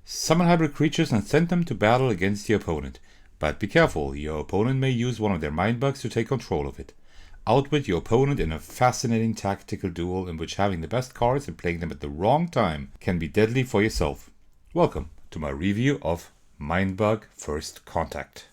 Summon hybrid creatures and send them to battle against your opponent. But be careful, your opponent may use one of their Mindbugs to take control of it. Outwit your opponent in a fascinating tactical duel in which having the best cards and playing them at the wrong time can be deadly for yourself. Welcome to my review of Mindbug First Contact.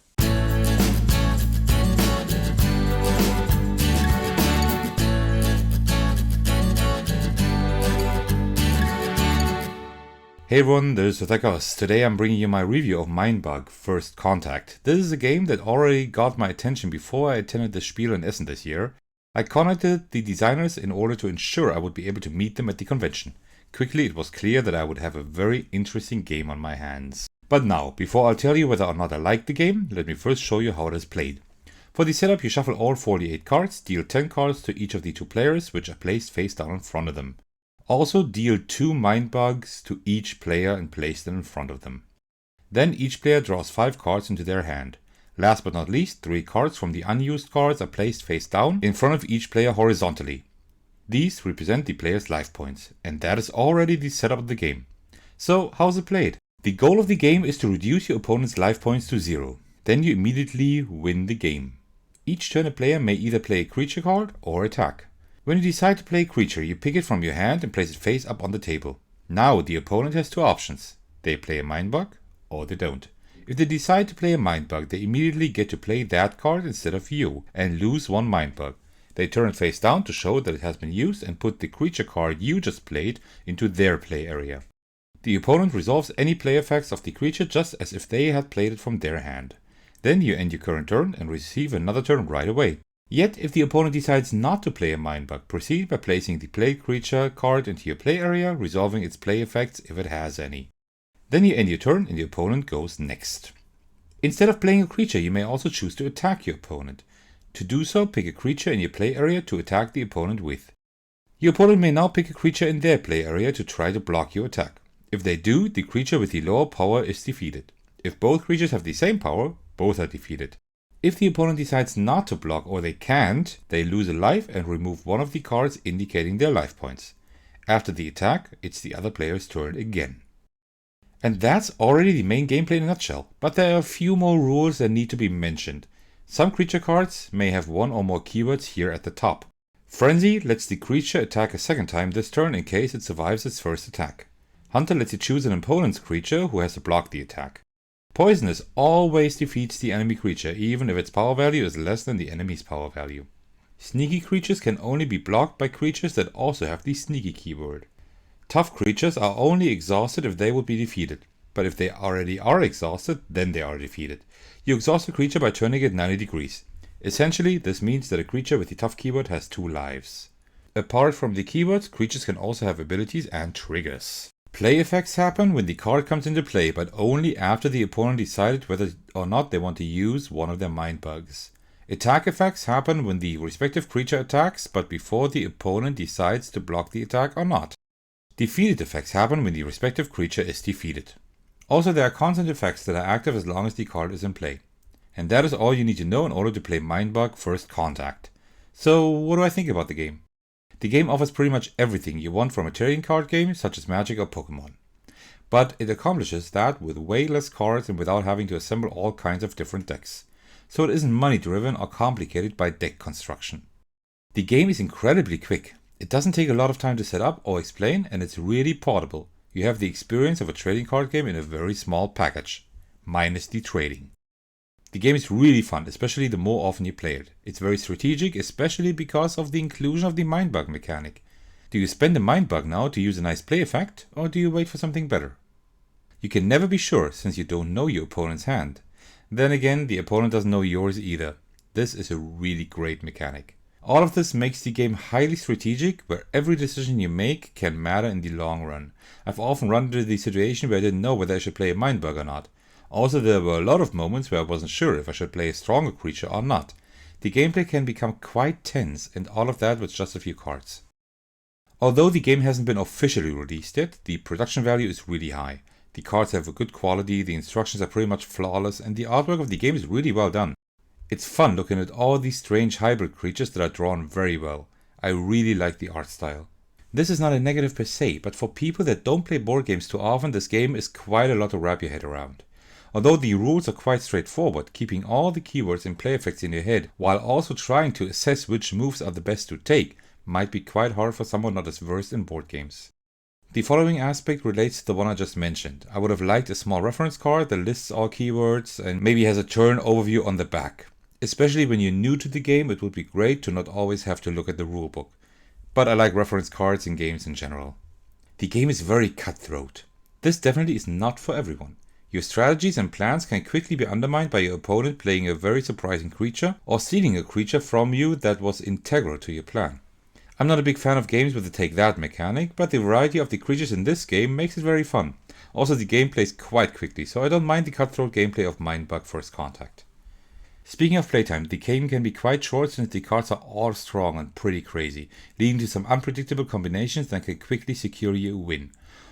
Hey everyone, this is Othekos. Today I'm bringing you my review of Mindbug First Contact. This is a game that already got my attention before I attended the Spiel in Essen this year. I contacted the designers in order to ensure I would be able to meet them at the convention. Quickly it was clear that I would have a very interesting game on my hands. But now, before I'll tell you whether or not I like the game, let me first show you how it is played. For the setup you shuffle all 48 cards, deal 10 cards to each of the two players, which are placed face down in front of them. Also deal 2 Mindbugs to each player and place them in front of them. Then each player draws 5 cards into their hand. Last but not least, 3 cards from the unused cards are placed face down in front of each player horizontally. These represent the player's life points, and that is already the setup of the game. So how's it played? The goal of the game is to reduce your opponent's life points to 0. Then you immediately win the game. Each turn a player may either play a creature card or attack. When you decide to play a creature, you pick it from your hand and place it face up on the table. Now the opponent has 2 options. They play a Mindbug or they don't. If they decide to play a Mindbug, they immediately get to play that card instead of you and lose 1 Mindbug. They turn it face down to show that it has been used and put the creature card you just played into their play area. The opponent resolves any play effects of the creature just as if they had played it from their hand. Then you end your current turn and receive another turn right away. Yet, if the opponent decides not to play a Mindbug, proceed by placing the played creature card into your play area, resolving its play effects if it has any. Then you end your turn and the opponent goes next. Instead of playing a creature, you may also choose to attack your opponent. To do so, pick a creature in your play area to attack the opponent with. Your opponent may now pick a creature in their play area to try to block your attack. If they do, the creature with the lower power is defeated. If both creatures have the same power, both are defeated. If the opponent decides not to block or they can't, they lose a life and remove one of the cards indicating their life points. After the attack, it's the other player's turn again. And that's already the main gameplay in a nutshell, but there are a few more rules that need to be mentioned. Some creature cards may have 1 or more keywords here at the top. Frenzy lets the creature attack a second time this turn in case it survives its first attack. Hunter lets you choose an opponent's creature who has to block the attack. Poisonous always defeats the enemy creature, even if its power value is less than the enemy's power value. Sneaky creatures can only be blocked by creatures that also have the sneaky keyword. Tough creatures are only exhausted if they would be defeated, but if they already are exhausted, then they are defeated. You exhaust a creature by turning it 90 degrees. Essentially, this means that a creature with the tough keyword has 2 lives. Apart from the keywords, creatures can also have abilities and triggers. Play effects happen when the card comes into play, but only after the opponent decided whether or not they want to use one of their Mindbugs. Attack effects happen when the respective creature attacks, but before the opponent decides to block the attack or not. Defeated effects happen when the respective creature is defeated. Also, there are constant effects that are active as long as the card is in play. And that is all you need to know in order to play Mindbug First Contact. So, what do I think about the game? The game offers pretty much everything you want from a trading card game such as Magic or Pokemon. But it accomplishes that with way less cards and without having to assemble all kinds of different decks. So it isn't money driven or complicated by deck construction. The game is incredibly quick. It doesn't take a lot of time to set up or explain, and it's really portable. You have the experience of a trading card game in a very small package, minus the trading. The game is really fun, especially the more often you play it. It's very strategic, especially because of the inclusion of the Mindbug mechanic. Do you spend a Mindbug now to use a nice play effect, or do you wait for something better? You can never be sure since you don't know your opponent's hand. Then again, the opponent doesn't know yours either. This is a really great mechanic. All of this makes the game highly strategic, where every decision you make can matter in the long run. I've often run into the situation where I didn't know whether I should play a Mindbug or not. Also, there were a lot of moments where I wasn't sure if I should play a stronger creature or not. The gameplay can become quite tense, and all of that with just a few cards. Although the game hasn't been officially released yet, the production value is really high. The cards have a good quality, the instructions are pretty much flawless, and the artwork of the game is really well done. It's fun looking at all these strange hybrid creatures that are drawn very well. I really like the art style. This is not a negative per se, but for people that don't play board games too often, this game is quite a lot to wrap your head around. Although the rules are quite straightforward, keeping all the keywords and play effects in your head while also trying to assess which moves are the best to take might be quite hard for someone not as versed in board games. The following aspect relates to the one I just mentioned. I would have liked a small reference card that lists all keywords and maybe has a turn overview on the back. Especially when you're new to the game, it would be great to not always have to look at the rulebook. But I like reference cards in games in general. The game is very cutthroat. This definitely is not for everyone. Your strategies and plans can quickly be undermined by your opponent playing a very surprising creature or stealing a creature from you that was integral to your plan. I'm not a big fan of games with the take that mechanic, but the variety of the creatures in this game makes it very fun. Also, the game plays quite quickly, so I don't mind the cutthroat gameplay of Mindbug First Contact. Speaking of playtime, the game can be quite short since the cards are all strong and pretty crazy, leading to some unpredictable combinations that can quickly secure you a win.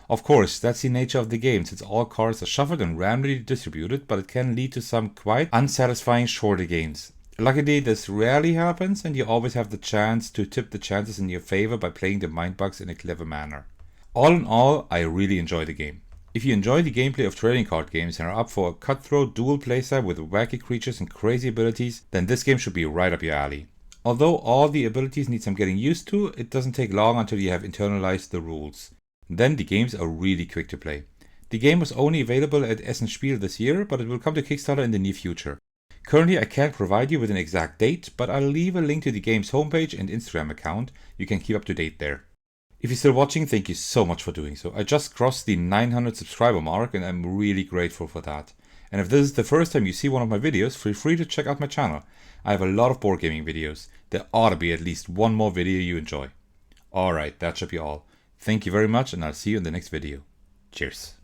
Of course, that's the nature of the game since all cards are shuffled and randomly distributed, but it can lead to some quite unsatisfying shorter games. Luckily, this rarely happens and you always have the chance to tip the chances in your favor by playing the Mindbugs in a clever manner. All in all, I really enjoy the game. If you enjoy the gameplay of trading card games and are up for a cutthroat dual playstyle with wacky creatures and crazy abilities, then this game should be right up your alley. Although all the abilities need some getting used to, it doesn't take long until you have internalized the rules. Then the games are really quick to play. The game was only available at Essen Spiel this year, but it will come to Kickstarter in the near future. Currently I can't provide you with an exact date, but I'll leave a link to the game's homepage and Instagram account. You can keep up to date there. If you're still watching, thank you so much for doing so. I just crossed the 900 subscriber mark and I'm really grateful for that. And if this is the first time you see one of my videos, feel free to check out my channel. I have a lot of board gaming videos. There ought to be at least one more video you enjoy. Alright, that should be all. Thank you very much and I'll see you in the next video. Cheers.